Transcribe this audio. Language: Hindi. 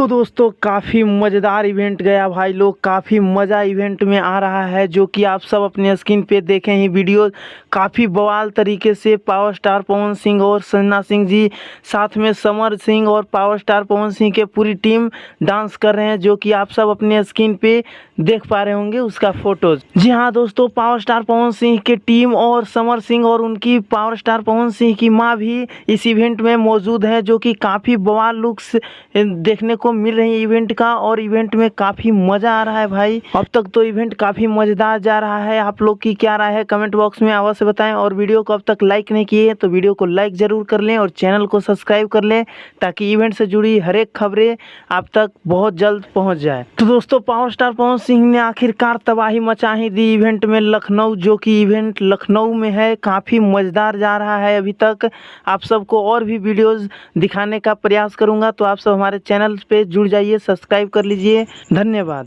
तो दोस्तों काफ़ी मज़ेदार इवेंट गया भाई लोग, काफ़ी मज़ा इवेंट में आ रहा है जो कि आप सब अपने स्क्रीन पे देखें ही वीडियो। काफ़ी बवाल तरीके से पावर स्टार पवन सिंह और संजना सिंह जी साथ में समर सिंह और पावर स्टार पवन सिंह के पूरी टीम डांस कर रहे हैं, जो कि आप सब अपने स्क्रीन पे देख पा रहे होंगे उसका फोटोज। जी हाँ दोस्तों, पावर स्टार पवन सिंह के टीम और समर सिंह और उनकी पावर स्टार पवन सिंह की माँ भी इस इवेंट में मौजूद है, जो कि काफ़ी बवाल लुक्स देखने को मिल रही है इवेंट का। और इवेंट में काफ़ी मज़ा आ रहा है भाई। अब तक तो इवेंट काफ़ी मज़ेदार जा रहा है। आप लोग की क्या राय है कमेंट बॉक्स में अवश्य बताएं। और वीडियो को अब तक लाइक नहीं किए तो वीडियो को लाइक ज़रूर कर लें और चैनल को सब्सक्राइब कर लें, ताकि इवेंट से जुड़ी हर एक खबरें आप तक बहुत जल्द पहुंच जाए। तो दोस्तों पावर स्टार पवन सिंह ने आखिरकार तबाही मचा ही दी इवेंट में लखनऊ, जो कि इवेंट लखनऊ में है। काफ़ी मज़ेदार जा रहा है अभी तक। आप सबको और भी वीडियोज़ दिखाने का प्रयास करूँगा, तो आप सब हमारे चैनल पे जुड़ जाइए, सब्सक्राइब कर लीजिए। धन्यवाद।